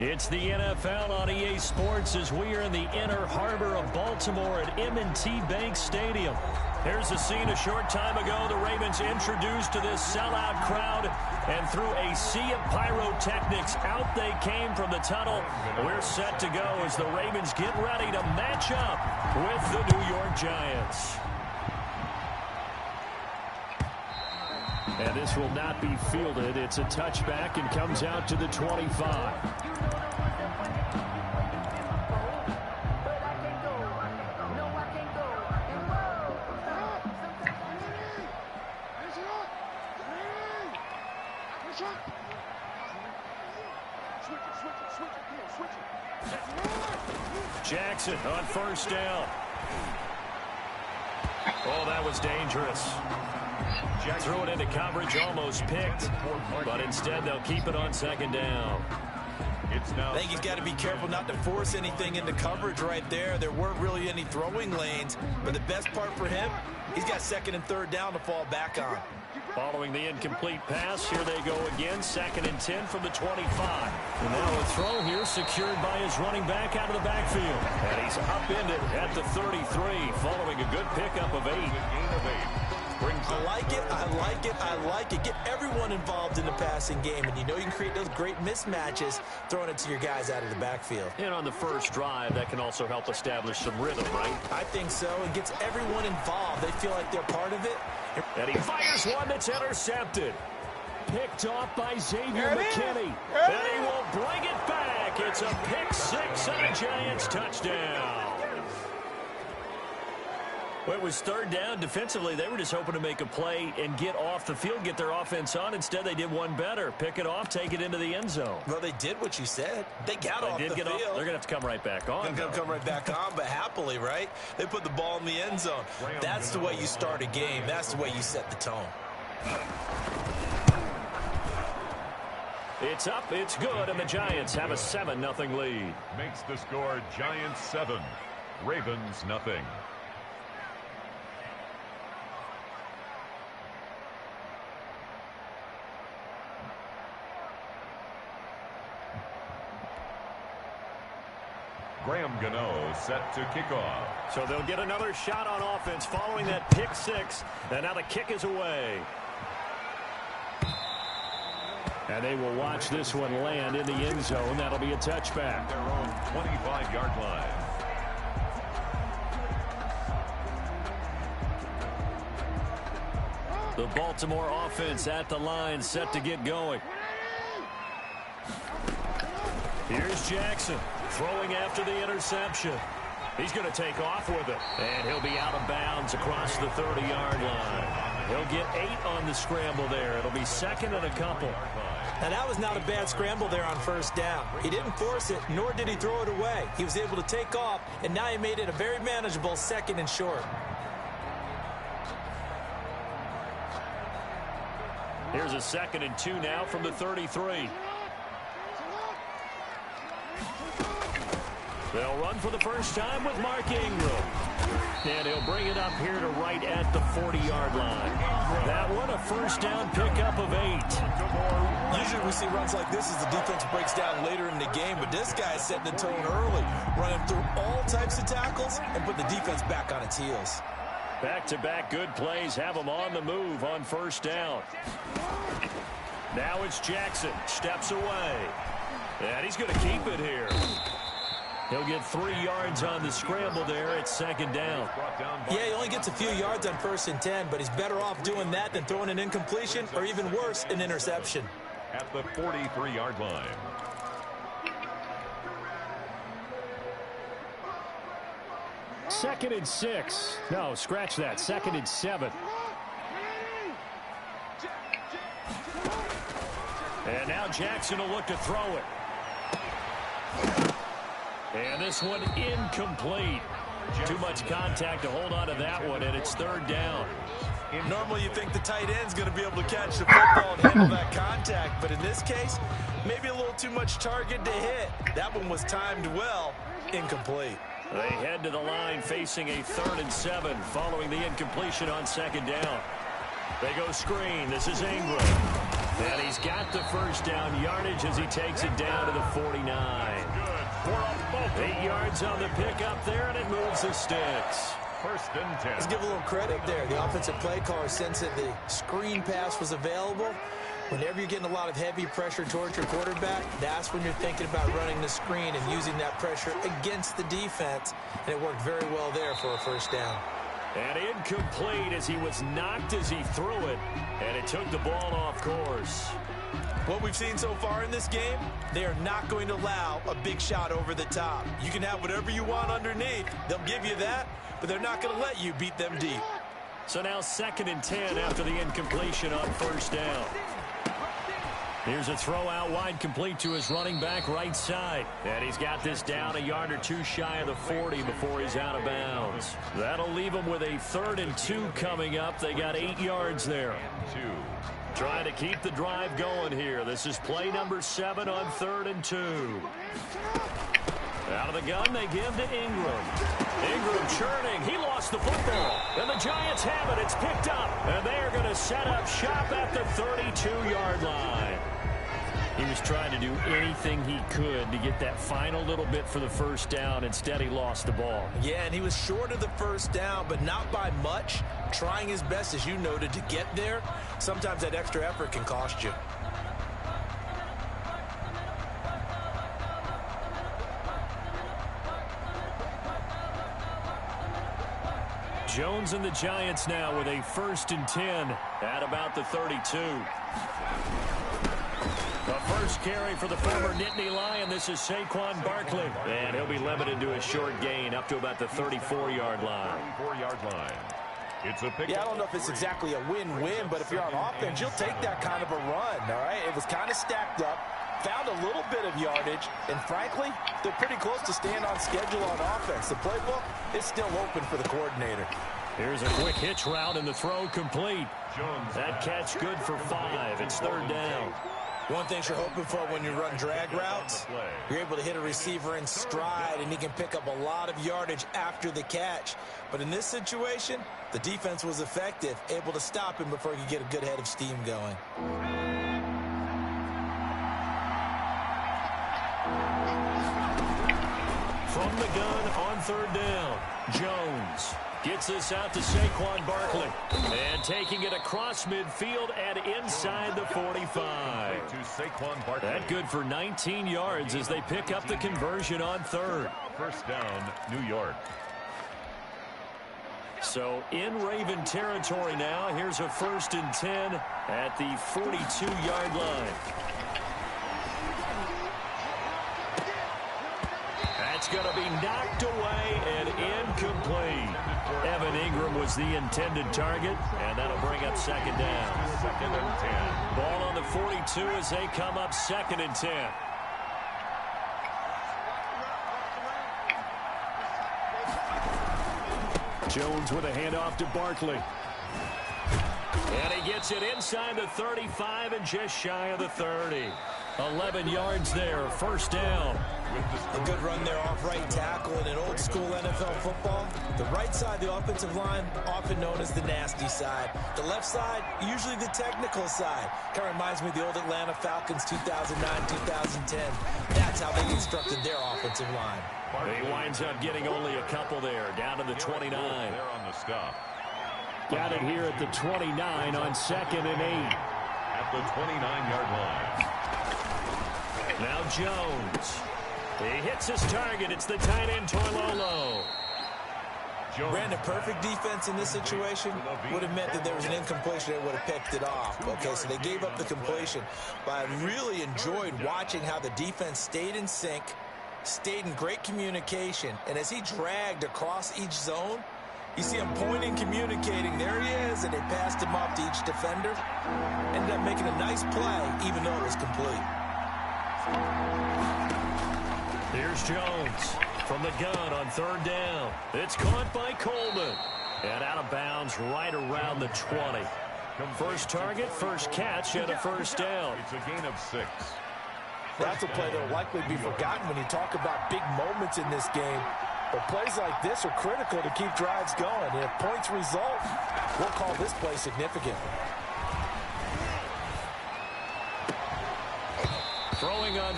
It's the NFL on EA Sports as we are in the inner harbor of Baltimore at M&T Bank Stadium. Here's a scene a short time ago. The Ravens introduced to this sellout crowd, and through a sea of pyrotechnics, out they came from the tunnel. We're set to go as the Ravens get ready to match up with the New York Giants. And this will not be fielded. It's a touchback and comes out to the 25. Jackson on first down. Oh, that was dangerous. Threw it into coverage, almost picked, but instead they'll keep it on second down. I think he's got to be careful not to force anything into coverage right there. There weren't really any throwing lanes, but the best part for him, he's got second and third down to fall back on. Following the incomplete pass, here they go again, second and 10 from the 25. And now a throw here secured by his running back out of the backfield. And he's upended at the 33, following a good pickup of 8. I like it, I like it, I like it. Get everyone involved in the passing game, and you know you can create those great mismatches throwing it to your guys out of the backfield. And on the first drive, that can also help establish some rhythm, right? I think so. It gets everyone involved. They feel like they're part of it. And he fires one that's intercepted. Picked off by Xavier McKinney. And he will bring it back. It's a pick six and a Giants touchdown. Well, it was third down. Defensively, they were just hoping to make a play and get off the field, get their offense on. Instead, they did one better. Pick it off, take it into the end zone. Well, they did what you said. They got off the field. They're going to have to come right back on. They're going to come right back on, but happily, right? They put the ball in the end zone. That's the way you start a game. That's the way you set the tone. It's up, it's good, and the Giants have a 7-0 lead. Makes the score Giants 7, Ravens nothing. Graham Gano set to kick off. So they'll get another shot on offense following that pick six. And now the kick is away. And they will watch this one land in the end zone. That'll be a touchback. Their own 25-yard line. The Baltimore offense at the line, set to get going. Here's Jackson. Throwing after the interception. He's going to take off with it. And he'll be out of bounds across the 30-yard line. He'll get 8 on the scramble there. It'll be second and a couple. Now, that was not a bad scramble there on first down. He didn't force it, nor did he throw it away. He was able to take off, and now he made it a very manageable second and short. Here's a second and 2 now from the 33. They'll run for the first time with Mark Ingram. And he'll bring it up here to right at the 40-yard line. That one, a first down pickup of 8. Usually we see runs like this as the defense breaks down later in the game, but this guy is setting the tone early, running through all types of tackles and put the defense back on its heels. Back-to-back good plays have them on the move on first down. Now it's Jackson. Steps away. And he's going to keep it here. He'll get 3 yards on the scramble there at second down. Yeah, he only gets a few yards on first and 10, but he's better off doing that than throwing an incompletion or even worse, an interception. At the 43-yard line. Second and 6. No, scratch that. Second and 7. And now Jackson will look to throw it. And this one incomplete. Too much contact to hold on to that one, and it's third down. Normally you think the tight end's going to be able to catch the football and handle that contact, but in this case, maybe a little too much target to hit. That one was timed well, incomplete. They head to the line facing a 3rd and 7 following the incompletion on second down. They go screen. This is Ingram. And he's got the first down yardage as he takes it down to the 49. 8 yards on the pickup there, and it moves the sticks. First and 10. Let's give a little credit there. The offensive play caller sensed that the screen pass was available. Whenever you're getting a lot of heavy pressure towards your quarterback, that's when you're thinking about running the screen and using that pressure against the defense. And it worked very well there for a first down. And incomplete as he was knocked as he threw it. And it took the ball off course. What we've seen so far in this game, they are not going to allow a big shot over the top. You can have whatever you want underneath. They'll give you that, but they're not going to let you beat them deep. So now 2nd and 10 after the incompletion on first down. Here's a throw out wide, complete to his running back right side. And he's got this down a yard or two shy of the 40 before he's out of bounds. That'll leave him with a 3rd and 2 coming up. They got 8 yards there. Trying to keep the drive going here. This is play number 7 on 3rd and 2. Out of the gun, they give to Ingram. Ingram churning. He lost the football. And the Giants have it. It's picked up. And they are going to set up shop at the 32-yard line. He was trying to do anything he could to get that final little bit for the first down. Instead, he lost the ball. Yeah, and he was short of the first down, but not by much. Trying his best, as you noted, to get there. Sometimes that extra effort can cost you. Jones and the Giants now with a 1st and 10 at about the 32. The first carry for the former Nittany Lion. This is Saquon Barkley. And he'll be limited to a short gain up to about the 34-yard line. 34-yard line. It's a pick. Yeah, I don't know if it's exactly a win-win, but if you're on offense, you'll take that kind of a run, all right? It was kind of stacked up, found a little bit of yardage, and frankly, they're pretty close to staying on schedule on offense. The playbook is still open for the coordinator. Here's a quick hitch route, and the throw complete. That catch good for 5. It's 3rd down. One thing you're hoping for when you run drag routes, you're able to hit a receiver in stride, and he can pick up a lot of yardage after the catch. But in this situation, the defense was effective, able to stop him before he could get a good head of steam going. From the gun on 3rd down, Jones gets this out to Saquon Barkley. And taking it across midfield and inside the 45. To Saquon Barkley. That good for 19 yards as they pick up the conversion on 3rd. First down, New York. So in Raven territory now. Here's a 1st and 10 at the 42-yard line. That's going to be knocked away and incomplete. Evan Ingram was the intended target, and that'll bring up 2nd down. 2nd and 10. Ball on the 42 as they come up 2nd and 10. Jones with a handoff to Barkley. And he gets it inside the 35 and just shy of the 30. 11 yards there, 1st down. A good run there off right tackle in an old school NFL football. The right side, the offensive line, often known as the nasty side. The left side, usually the technical side. Kind of reminds me of the old Atlanta Falcons 2009-2010. That's how they constructed their offensive line. He winds up getting only a couple there, down to the 29. There on the stop. Got it here at the 29 on 2nd and 8. At the 29-yard line. Now Jones. He hits his target. It's the tight end, Toilolo. Ran a perfect defense in this situation. Would have meant that there was an incompletion. They would have picked it off. Okay, so they gave up the completion. But I really enjoyed watching how the defense stayed in sync, stayed in great communication. And as he dragged across each zone, you see him pointing, communicating. There he is, and they passed him off to each defender. Ended up making a nice play, even though it was complete. Here's Jones from the gun on 3rd down. It's caught by Coleman. And out of bounds right around the 20. First target, first catch, and a 1st down. It's a gain of 6. That's a play that will likely be forgotten when you talk about big moments in this game. But plays like this are critical to keep drives going. And if points result, we'll call this play significant.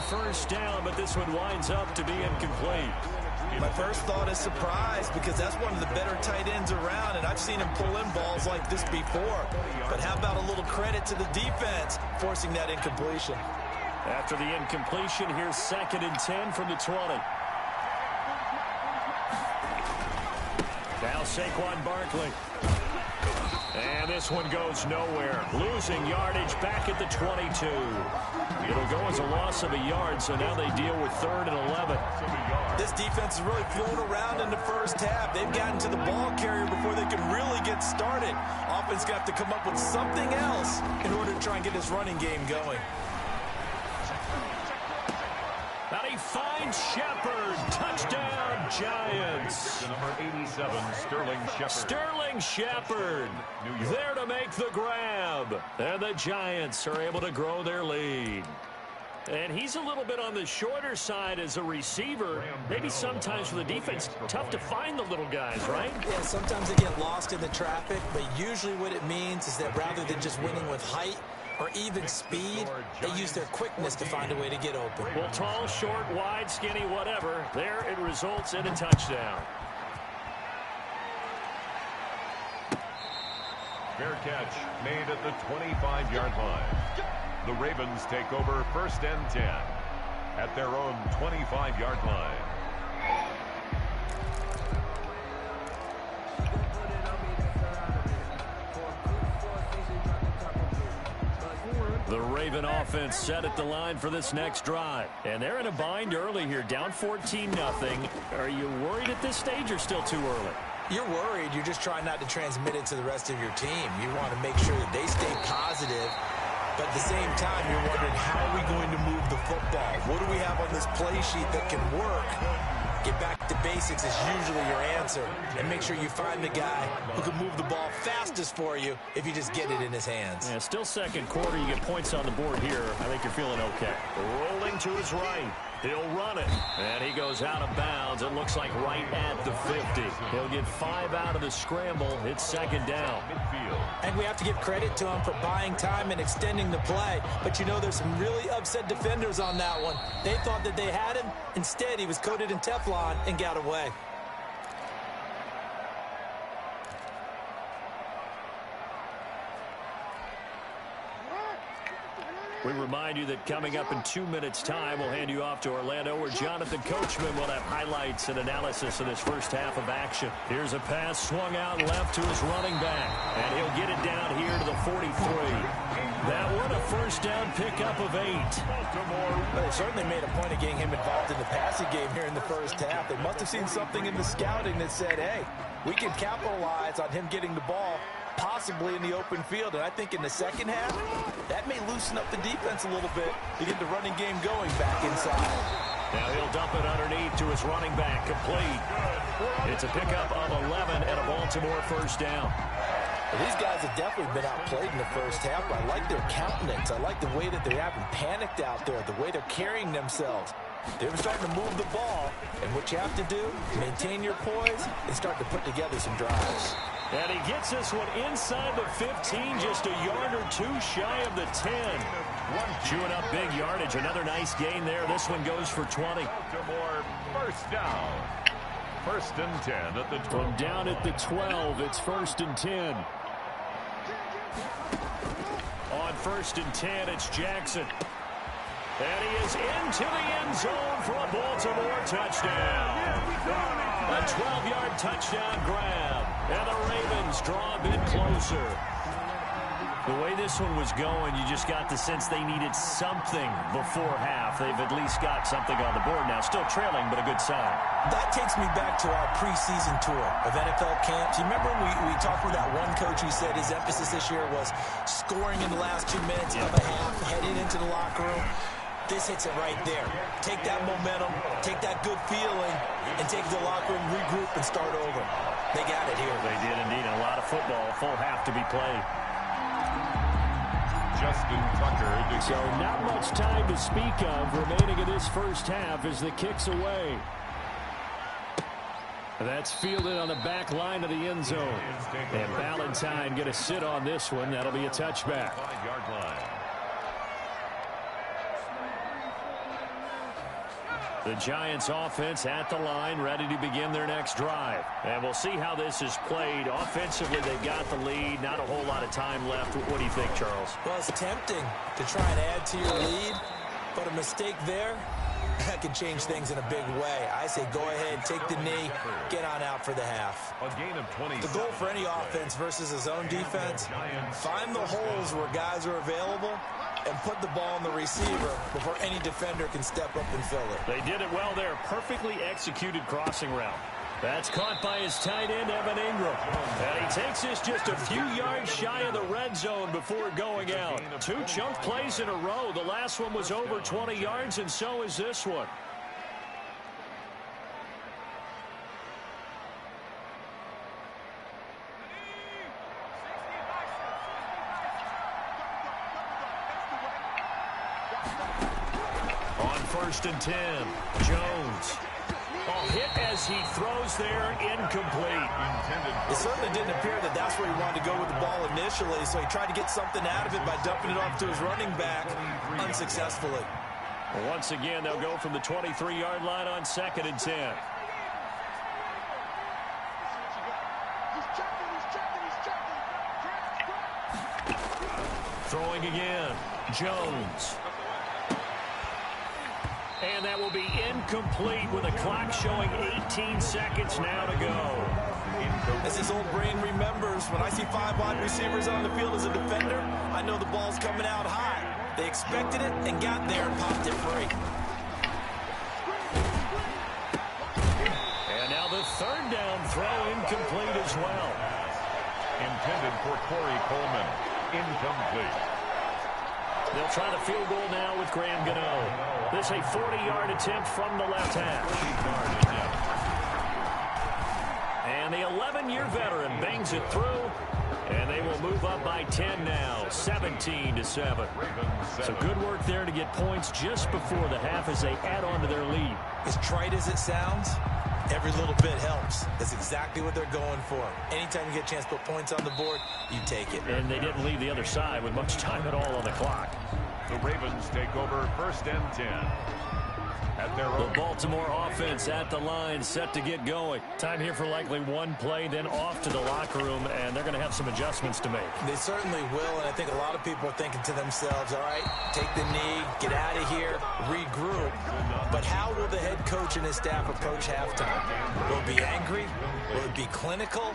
first down, but this one winds up to be incomplete. My first thought is surprise, because that's one of the better tight ends around, and I've seen him pull in balls like this before. But how about a little credit to the defense forcing that incompletion? After the incompletion, here's 2nd and 10 from the 20. Now Saquon Barkley. And this one goes nowhere. Losing yardage back at the 22. It'll go as a loss of a yard, so now they deal with 3rd and 11. This defense is really flown around in the first half. They've gotten to the ball carrier before they can really get started. Offense got to come up with something else in order to try and get this running game going. And he finds Shepard. Touchdown, Giants. Number 87, Sterling Shepard. Sterling Shepard there to make the grab. And the Giants are able to grow their lead. And he's a little bit on the shorter side as a receiver. Maybe sometimes for the defense, tough to find the little guys, right? Yeah, sometimes they get lost in the traffic, but usually what it means is that rather than just winning with height or even speed, they use their quickness to find a way to get open. Well, tall, short, wide, skinny, whatever, there it results in a touchdown. Fair catch made at the 25-yard line. The Ravens take over 1st and 10 at their own 25-yard line. The Raven offense set at the line for this next drive. And they're in a bind early here, down 14-0. Are you worried at this stage or still too early? You're worried. You're just trying not to transmit it to the rest of your team. You want to make sure that they stay positive. But at the same time, you're wondering, how are we going to move the football? What do we have on this play sheet that can work? Get back to basics is usually your answer. And make sure you find the guy who can move the ball fastest for you if you just get it in his hands. Yeah, still second quarter. You get points on the board here. I think you're feeling okay. Rolling to his right. He'll run it. And he goes out of bounds. It looks like right at the 50. He'll get 5 out of the scramble. It's 2nd down. And we have to give credit to him for buying time and extending the play. But you know, there's some really upset defenders on that one. They thought that they had him. Instead, he was coated in Teflon and got away. We remind you that coming up in 2 minutes' time, we'll hand you off to Orlando, where Jonathan Coachman will have highlights and analysis of this first half of action. Here's a pass swung out left to his running back, and he'll get it down here to the 43. That one a first down pickup of 8. Well, they certainly made a point of getting him involved in the passing game here in the first half. They must have seen something in the scouting that said, hey, we can capitalize on him getting the ball possibly in the open field. And I think in the second half, that may loosen up the defense a little bit to get the running game going back inside. Now he'll dump it underneath to his running back, complete. It's a pickup of 11 and a Baltimore first down. Well, these guys have definitely been outplayed in the first half, but I like their countenance. I like the way that they haven't panicked out there, the way they're carrying themselves. They're starting to move the ball, and what you have to do, maintain your poise and start to put together some drives. And he gets this one inside the 15, just a yard or two shy of the 10. Chewing up big yardage, another nice gain there. This one goes for 20. Baltimore first down. 1st and 10 at the 12. From down at the 12, it's 1st and 10. On 1st and 10, it's Jackson. And he is into the end zone for a Baltimore touchdown. A 12-yard touchdown grab. And the Ravens draw a bit closer. The way this one was going, you just got the sense they needed something before half. They've at least got something on the board now. Still trailing, but a good sign. That takes me back to our preseason tour of NFL camps. You remember we talked with that one coach who said his emphasis this year was scoring in the last 2 minutes of a half, heading into the locker room. This hits it right there. Take that momentum, take that good feeling, and take the locker room, regroup, and start over. They got it here. They did indeed. A lot of football, full half to be played. Justin Tucker. So not much time to speak of remaining in this first half as the kick's away. That's fielded on the back line of the end zone. And Valentine going to sit on this one. That'll be a touchback. 5-yard line. The Giants offense at the line, ready to begin their next drive. And we'll see how this is played. Offensively, they've got the lead. Not a whole lot of time left. What do you think, Charles? Well, it's tempting to try and add to your lead, but a mistake there, that can change things in a big way. I say go ahead, take the knee, get on out for the half. A gain of 20. The goal for any offense versus a zone defense, find the holes where guys are available and put the ball on the receiver before any defender can step up and fill it. They did it well there. Perfectly executed crossing route. That's caught by his tight end, Evan Ingram. And he takes this just a few yards shy of the red zone before going out. 2 chunk plays in a row. The last one was over 20 yards, and so is this one. On 1st and 10, Jones. Hit as he throws there, incomplete. It certainly didn't appear that that's where he wanted to go with the ball initially, so he tried to get something out of it by dumping it off to his running back unsuccessfully. Once again, they'll go from the 23-yard line on 2nd and 10. Throwing again, Jones. And that will be incomplete with a clock showing 18 seconds now to go. As his old brain remembers, when I see 5 wide receivers on the field as a defender, I know the ball's coming out high. They expected it and got there and popped it free. And now the 3rd down throw incomplete as well. Intended for Corey Coleman. Incomplete. They'll try the field goal now with Graham Gano. This a 40-yard attempt from the left half. And the 11-year veteran bangs it through. And they will move up by 10 now, 17-7. So good work there to get points just before the half as they add on to their lead. As trite as it sounds, every little bit helps. That's exactly what they're going for. Anytime you get a chance to put points on the board, you take it. And they didn't leave the other side with much time at all on the clock. The Ravens take over 1st and 10. At their The Baltimore offense at the line, set to get going. Time here for likely one play, then off to the locker room, and they're going to have some adjustments to make. They certainly will, and I think a lot of people are thinking to themselves, all right, take the knee, get out of here, regroup. But how will the head coach and his staff approach halftime? Will it be angry? Will it be clinical?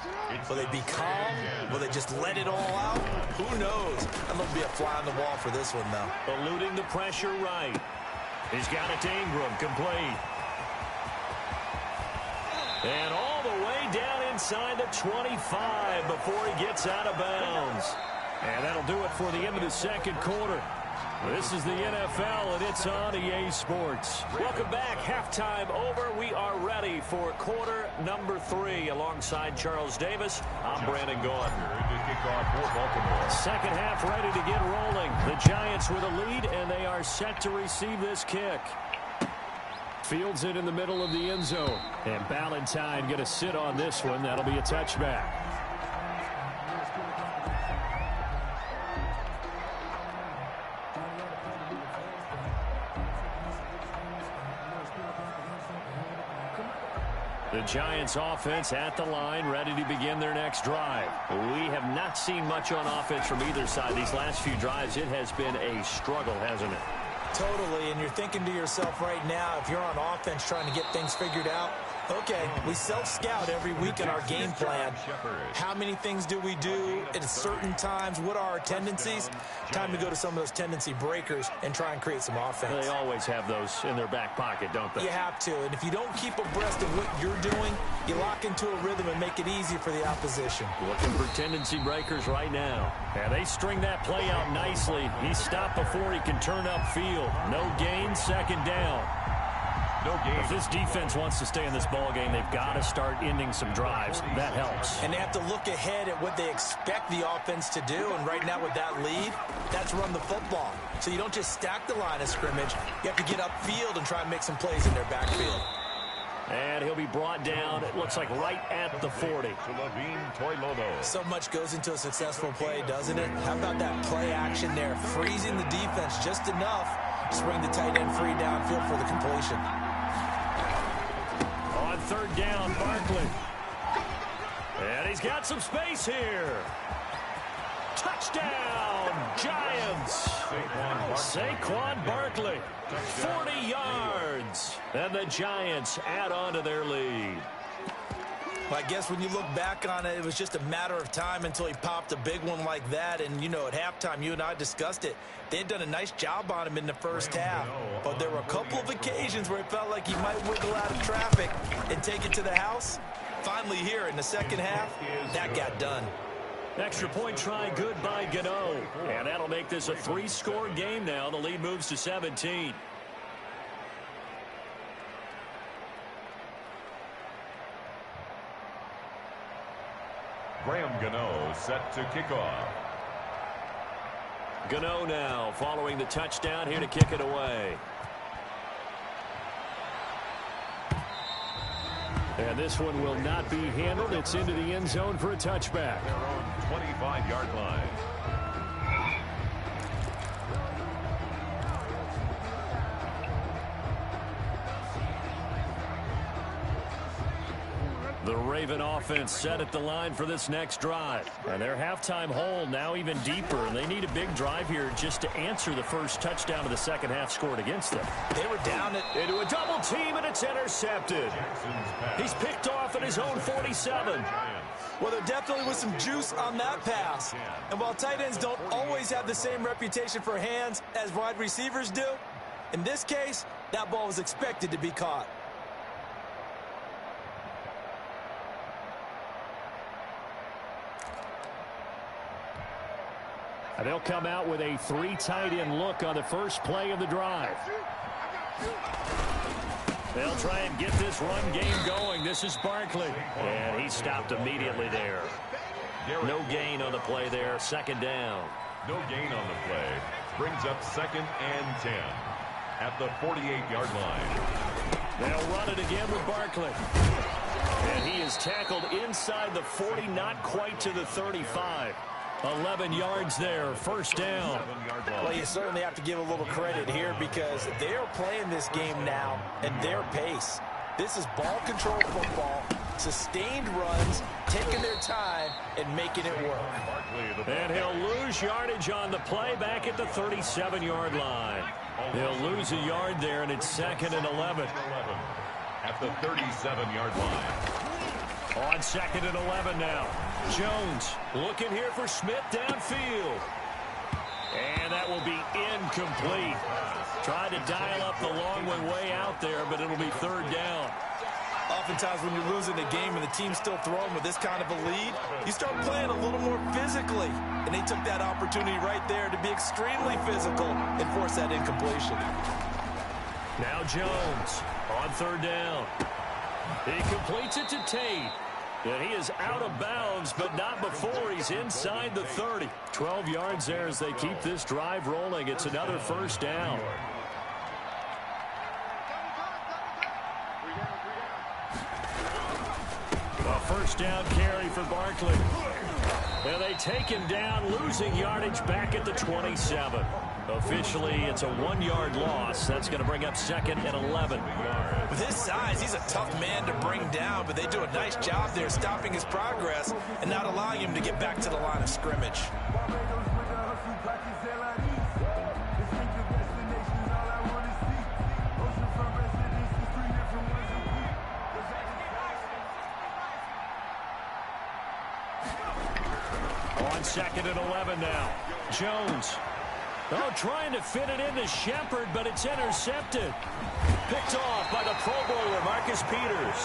Will they be calm? Will they just let it all out? Who knows? I'm going to be a fly on the wall for this one, though. Eluding the pressure right. He's got it to Ingram, complete. And all the way down inside the 25 before he gets out of bounds. And that'll do it for the end of the 2nd quarter. This is the NFL, and it's on EA Sports. Welcome back. Halftime over. We are ready for quarter number 3. Alongside Charles Davis, I'm Brandon Gaughan. Second half ready to get rolling. The Giants with a lead, and they are set to receive this kick. Fields it in the middle of the end zone. And Ballantyne going to sit on this one. That'll be a touchback. The Giants offense at the line, ready to begin their next drive. We have not seen much on offense from either side. These last few drives, it has been a struggle, hasn't it? Totally, and you're thinking to yourself right now, if you're on offense trying to get things figured out, okay, we self-scout every week in our game plan. How many things do we do at certain times? What are our tendencies? Time to go to some of those tendency breakers and try and create some offense. They always have those in their back pocket, don't they? You have to, and if you don't keep abreast of what you're doing, you lock into a rhythm and make it easy for the opposition. Looking for tendency breakers right now. And they string that play out nicely. He stopped before he can turn upfield. No gain, 2nd down. No game. If this defense wants to stay in this ball game, they've got to start ending some drives. That helps. And they have to look ahead at what they expect the offense to do. And right now with that lead, that's run the football. So you don't just stack the line of scrimmage. You have to get upfield and try and make some plays in their backfield. And he'll be brought down, it looks like right at the 40. So much goes into a successful play, doesn't it? How about that play action there? Freezing the defense just enough to bring the tight end free downfield for the completion. third down, Barkley. And he's got some space here. Touchdown, Giants. Saquon Barkley, 40 yards. And the Giants add on to their lead. I guess when you look back on it, it was just a matter of time until he popped a big one like that. And, you know, at halftime, you and I discussed it. They had done a nice job on him in the first half. But there were a couple of occasions where it felt like he might wiggle out of traffic and take it to the house. Finally here in the second half, that got done. Extra point try good by Gano. And that'll make this a 3-score game now. The lead moves to 17. Graham Gano set to kick off. Gano now following the touchdown here to kick it away. And this one will not be handled. It's into the end zone for a touchback. Their own 25-yard line. The Raven offense set at the line for this next drive. And their halftime hole now even deeper. And they need a big drive here just to answer the first touchdown of the second half scored against them. They were down into a double team, and it's intercepted. He's picked off at his own 47. Well, there definitely was some juice on that pass. And while tight ends don't always have the same reputation for hands as wide receivers do, in this case, that ball was expected to be caught. And they'll come out with a 3 tight end look on the first play of the drive. They'll try and get this run game going. This is Barkley. And he stopped immediately there. No gain on the play there. Second down. No gain on the play. Brings up 2nd and 10 at the 48-yard line. They'll run it again with Barkley. And he is tackled inside the 40, not quite to the 35. 11 yards there, first down. Well, you certainly have to give a little credit here because they're playing this game now at their pace. This is ball control football, sustained runs, taking their time, and making it work. And he'll lose yardage on the play back at the 37-yard line. He'll lose a yard there, and it's 2nd and 11. At the 37-yard line. On 2nd and 11 now. Jones looking here for Smith downfield. And that will be incomplete. Tried to dial up the long one way out there, but it'll be 3rd down. Oftentimes when you're losing a game and the team's still throwing with this kind of a lead, you start playing a little more physically. And they took that opportunity right there to be extremely physical and force that incompletion. Now Jones on 3rd down. He completes it to Tate. And he is out of bounds, but not before he's inside the 30. 12 yards there as they keep this drive rolling. It's another first down. A first down carry for Barkley. And they take him down, losing yardage back at the 27. Officially, it's a 1-yard loss. That's going to bring up 2nd and 11. With his size, he's a tough man to bring down, but they do a nice job there stopping his progress and not allowing him to get back to the line of scrimmage. On 2nd and 11 now. Jones. Oh, trying to fit it into Shepard, but it's intercepted. Picked off by the Pro Bowler, Marcus Peters.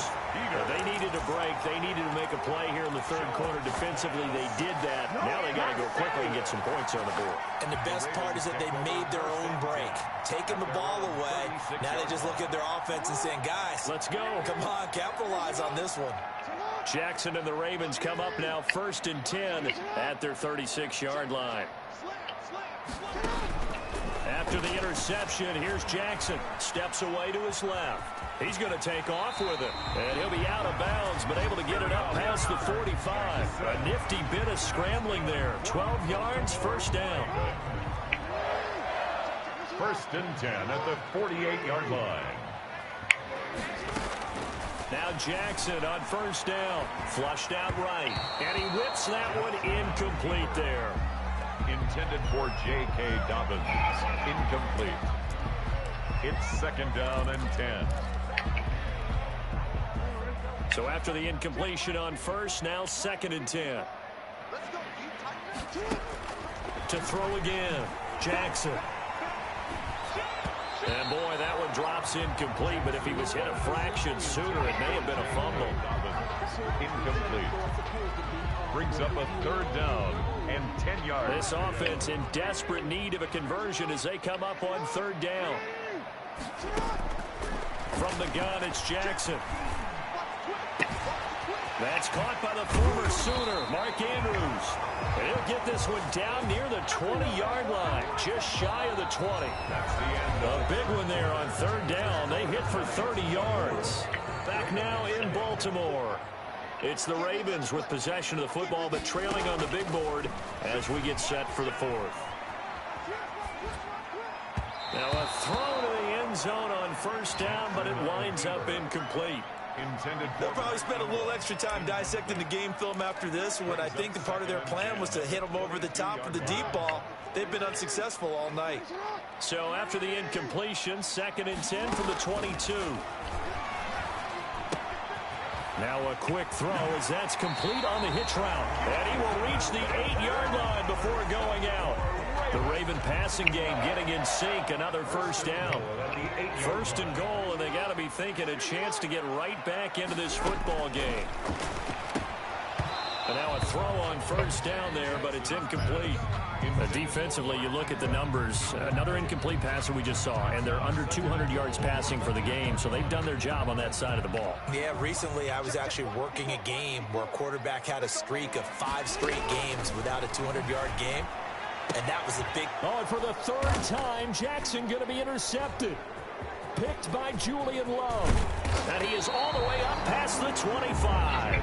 They needed a break. They needed to make a play here in the 3rd quarter. Defensively, they did that. Now they got to go quickly and get some points on the board. And the best part is that they made their own break. Taking the ball away. Now they just look at their offense and saying, guys, let's go. Come on, capitalize on this one. Jackson and the Ravens come up now 1st and 10 at their 36-yard line. After the interception, here's Jackson. Steps away to his left. He's going to take off with it. And he'll be out of bounds, but able to get it up past the 45. A nifty bit of scrambling there. 12 yards, first down. 1st and 10 at the 48-yard line. Now Jackson on first down. Flushed out right. And he whips that one incomplete there. Intended for J.K. Dobbins. Incomplete. It's 2nd down and 10. So after the incompletion on first, now 2nd and 10. To throw again. Jackson. And boy, that one drops incomplete, but if he was hit a fraction sooner, it may have been a fumble. Incomplete. Brings up a 3rd down and 10 yards. This offense in desperate need of a conversion as they come up on 3rd down. From the gun, it's Jackson. That's caught by the former Sooner, Mark Andrews. And he'll get this one down near the 20-yard line, just shy of the 20. That's the end. A big one there on 3rd down. They hit for 30 yards. Back now in Baltimore. It's the Ravens with possession of the football, but trailing on the big board as we get set for the 4th. Now a throw to the end zone on 1st down, but it winds up incomplete. They'll probably spend a little extra time dissecting the game film after this, when I think the part of their plan was to hit them over the top with the deep ball. They've been unsuccessful all night. So after the incompletion, 2nd and 10 from the 22. Now a quick throw as that's complete on the hitch route. And he will reach the 8-yard line before going out. The Raven passing game getting in sync. Another 1st down. 1st and goal, and they got to be thinking a chance to get right back into this football game. And now a throw on 1st down there, but it's incomplete. Defensively, you look at the numbers. Another incomplete pass that we just saw, and they're under 200 yards passing for the game, so they've done their job on that side of the ball. Yeah, recently I was actually working a game where a quarterback had a streak of 5 straight games without a 200-yard game. And that was a big... Oh, and for the 3rd time, Jackson going to be intercepted. Picked by Julian Love. And he is all the way up past the 25.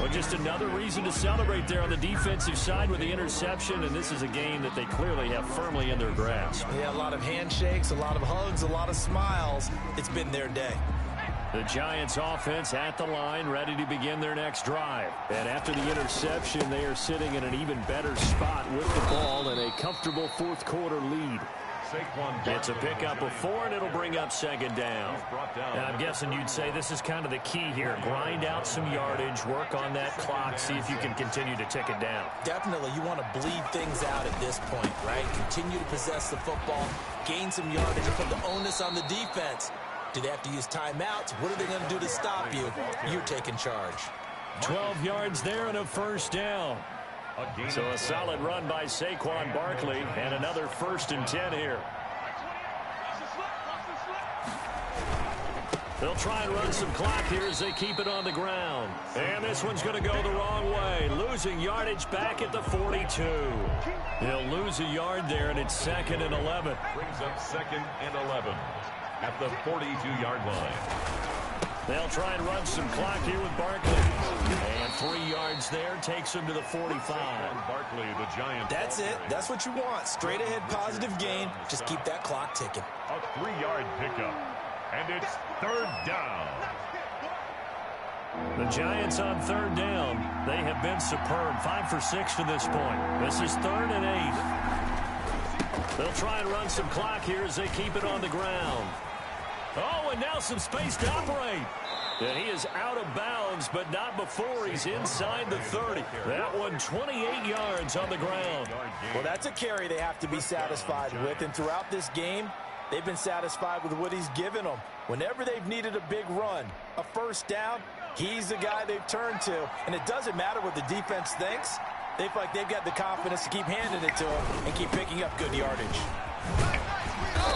Well, just another reason to celebrate there on the defensive side with the interception. And this is a game that they clearly have firmly in their grasp. Yeah, a lot of handshakes, a lot of hugs, a lot of smiles. It's been their day. The Giants offense at the line, ready to begin their next drive. And after the interception, they are sitting in an even better spot with the ball and a comfortable 4th quarter lead. It's a pickup of 4, and it'll bring up 2nd down. Now, I'm guessing you'd say this is kind of the key here. Grind out some yardage, work on that clock, see if you can continue to tick it down. Definitely, you want to bleed things out at this point, right? Continue to possess the football, gain some yardage, and put the onus on the defense. Do they have to use timeouts? What are they going to do to stop you? You're taking charge. 12 yards there and a 1st down. So a solid run by Saquon Barkley and another 1st and 10 here. They'll try and run some clock here as they keep it on the ground. And this one's going to go the wrong way. Losing yardage back at the 42. He'll lose a yard there, and it's 2nd and 11. Brings up 2nd and 11 at the 42-yard line. They'll try and run some clock here with Barkley. And 3 yards there takes him to the 45. Barkley, the Giants. That's it. That's what you want. Straight ahead positive gain. Just keep that clock ticking. A 3-yard pickup. And it's 3rd down. The Giants on 3rd down. They have been superb. 5 for 6 to this point. This is 3rd and 8. They'll try and run some clock here as they keep it on the ground. Oh, and now some space to operate. And he is out of bounds, but not before he's inside the 30. That one 28 yards on the ground. Well, that's a carry they have to be satisfied with. And throughout this game, they've been satisfied with what he's given them. Whenever they've needed a big run, a 1st down, he's the guy they've turned to. And it doesn't matter what the defense thinks. They feel like they've got the confidence to keep handing it to him and keep picking up good yardage.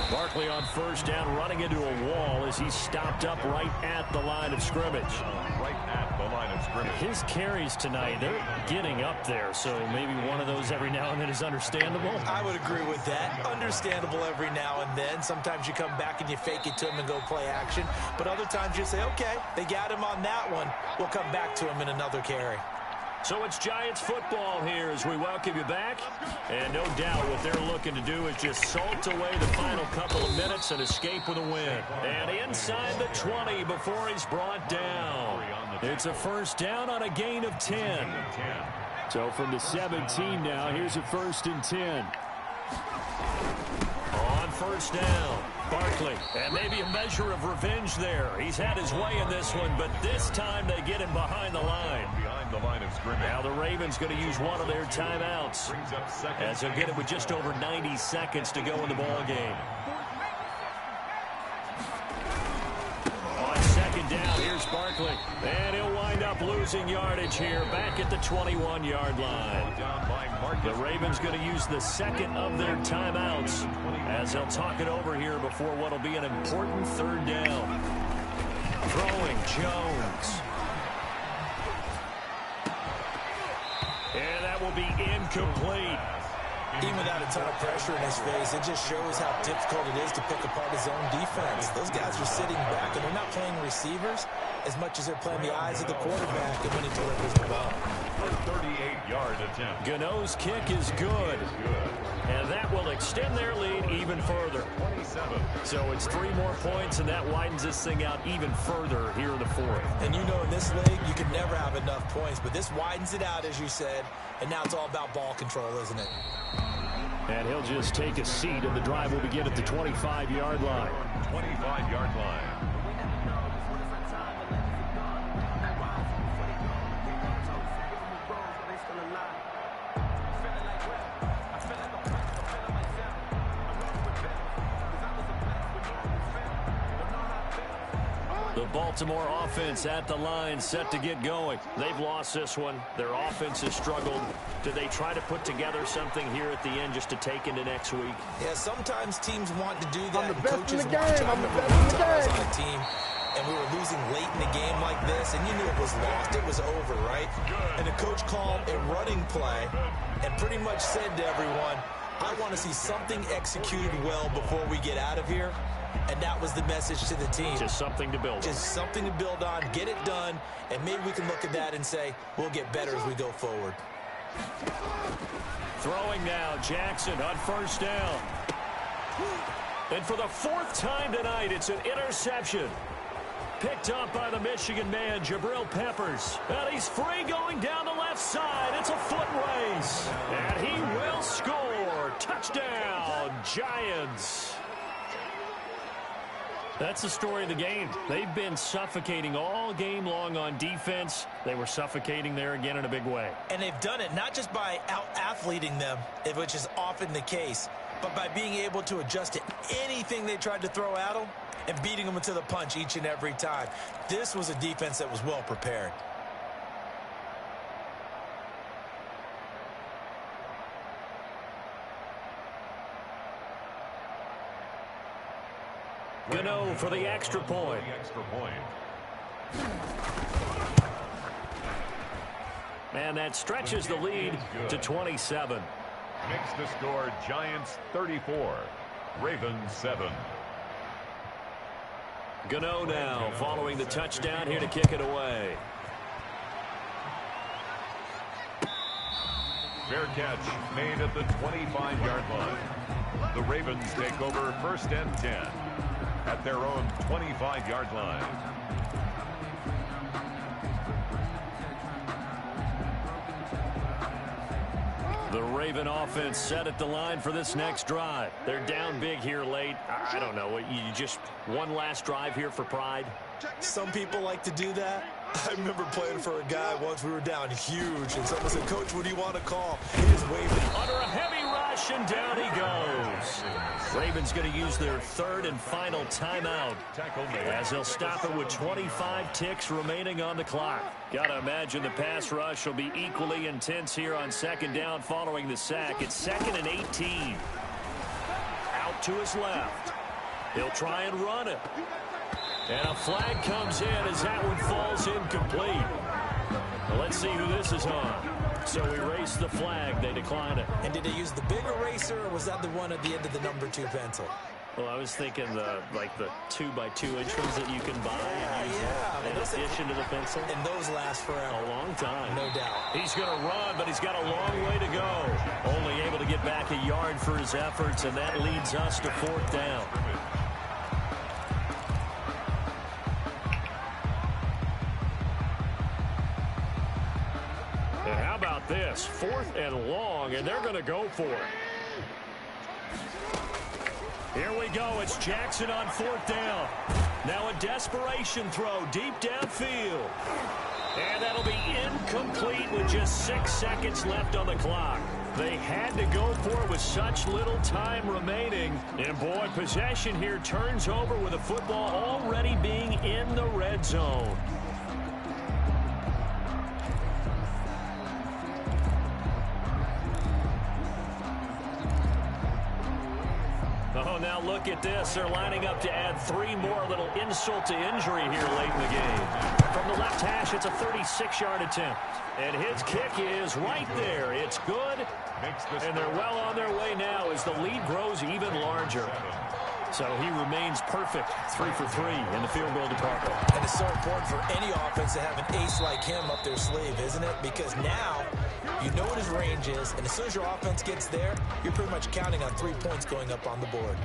Barkley on 1st down, running into a wall as he's stopped up right at the line of scrimmage. Right at the line of scrimmage. His carries tonight, they're getting up there, so maybe one of those every now and then is understandable. I would agree with that. Understandable every now and then. Sometimes you come back and you fake it to him and go play action. But other times you say, okay, they got him on that one. We'll come back to him in another carry. So it's Giants football here as we welcome you back. And no doubt what they're looking to do is just salt away the final couple of minutes and escape with a win. And inside the 20 before he's brought down. It's a first down on a gain of 10. So from the 17 now, here's a 1st and 10. On first down, Barkley. And maybe a measure of revenge there. He's had his way in this one, but this time they get him behind the line. Now the Ravens going to use one of their timeouts as they'll get it with just over 90 seconds to go in the ball game. On second down, here's Barkley. And he'll wind up losing yardage here back at the 21-yard line. The Ravens going to use the second of their timeouts as they'll talk it over here before what will be an important 3rd down. Throwing Jones. And that will be incomplete. Even without a ton of pressure in his face, it just shows how difficult it is to pick apart his own defense. Those guys are sitting back, and they're not playing receivers as much as they're playing the eyes of the quarterback and when he delivers the ball. 38-yard attempt. Gano's kick is good. And that will extend their lead even further. 27. So it's 3 more points, and that widens this thing out even further here in the 4th. And you know in this league, you can never have enough points, but this widens it out, as you said, and now it's all about ball control, isn't it? And he'll just take a seat, and the drive will begin at the 25-yard line. 25-yard line. Baltimore offense at the line, set to get going. They've lost this one. Their offense has struggled. Do they try to put together something here at the end just to take into next week? Yeah, sometimes teams want to do that. I'm the best in the game. I'm the best in the game. On the team, and we were losing late in the game like this, and you knew it was lost. It was over, right? And the coach called a running play and pretty much said to everyone, I want to see something executed well before we get out of here. And that was the message to the team. Just something to build on. Just something to build on, get it done, and maybe we can look at that and say, we'll get better as we go forward. Throwing now, Jackson on first down. And for the 4th time tonight, it's an interception. Picked up by the Michigan man, Jabril Peppers. And he's free going down the left side. It's a foot race. And he will score. Touchdown, Giants. That's the story of the game. They've been suffocating all game long on defense. They were suffocating there again in a big way. And they've done it not just by out-athleting them, which is often the case, but by being able to adjust to anything they tried to throw at them and beating them to the punch each and every time. This was a defense that was well prepared. Gano for the extra point. And that stretches the lead to 27. Makes the score Giants 34, Ravens 7. Gano now following the touchdown here to kick it away. Fair catch made at the 25-yard line. The Ravens take over 1st and 10 at their own 25-yard line. The Raven offense set at the line for this next drive. They're down big here late. I don't know. You just one last drive here for pride? Some people like to do that. I remember playing for a guy once. We were down huge, and someone said, Coach, what do you want to call? He just waved it. Under a heavy rush, and down he goes. Ravens going to use their 3rd and final timeout as they'll stop it with 25 ticks remaining on the clock. Got to imagine the pass rush will be equally intense here on 2nd down following the sack. It's 2nd and 18. Out to his left. He'll try and run it. And a flag comes in as that one falls incomplete. Well, let's see who this is on. So erase the flag. They decline it. And did they use the big eraser, or was that the one at the end of the number 2 pencil? Well, I was thinking the 2x2 inch ones that you can buy. Yeah, I mean, those addition to the pencil. And those last forever. A long time. No doubt. He's going to run, but he's got a long way to go. Only able to get back a yard for his efforts, and that leads us to 4th down. And how about this? 4th and long, and they're going to go for it. Here we go. It's Jackson on 4th down. Now a desperation throw deep downfield. And that'll be incomplete with just 6 seconds left on the clock. They had to go for it with such little time remaining. And, boy, possession here turns over with the football already being in the red zone. Oh, now look at this. They're lining up to add 3 more. A little insult to injury here late in the game. From the left hash, it's a 36-yard attempt. And his kick is right there. It's good. And they're well on their way now as the lead grows even larger. So he remains perfect, 3 for 3 in the field goal department. And it's so important for any offense to have an ace like him up their sleeve, isn't it? Because now you know what his range is, and as soon as your offense gets there, you're pretty much counting on 3 points going up on the board.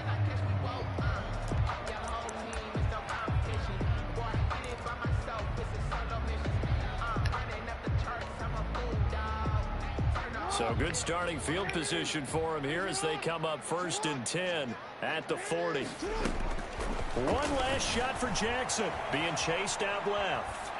So good starting field position for him here as they come up 1st and 10 at the 40. One last shot for Jackson, being chased out left.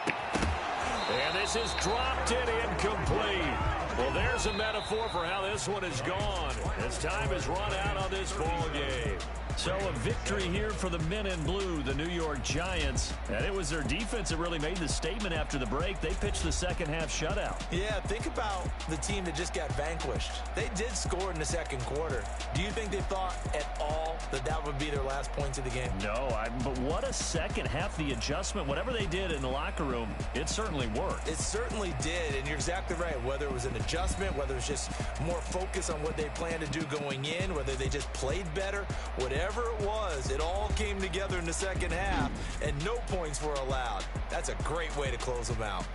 And this is dropped and incomplete. Well, there's a metaphor for how this one is gone. As time has run out on this ball game. So a victory here for the men in blue, the New York Giants. And it was their defense that really made the statement after the break. They pitched the second half shutout. Yeah, think about the team that just got vanquished. They did score in the second quarter. Do you think they thought at all that that would be their last points of the game? No, but what a second half. The adjustment, whatever they did in the locker room, it certainly worked. It certainly did, and you're exactly right. Whether it was an adjustment, whether it was just more focus on what they planned to do going in, whether they just played better, whatever it was, it all came together in the second half, and no points were allowed. That's a great way to close them out.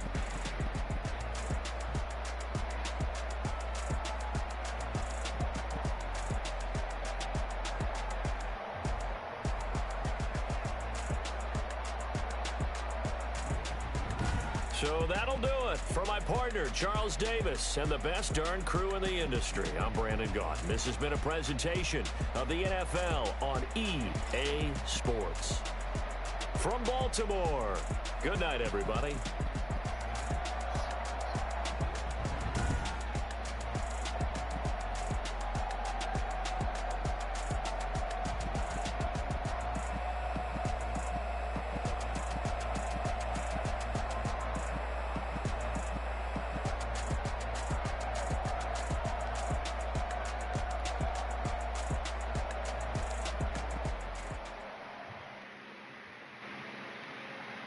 So that'll do it for my partner, Charles Davis, and the best darn crew in the industry. I'm Brandon Gaudin. This has been a presentation of the NFL on EA Sports. From Baltimore, good night, everybody.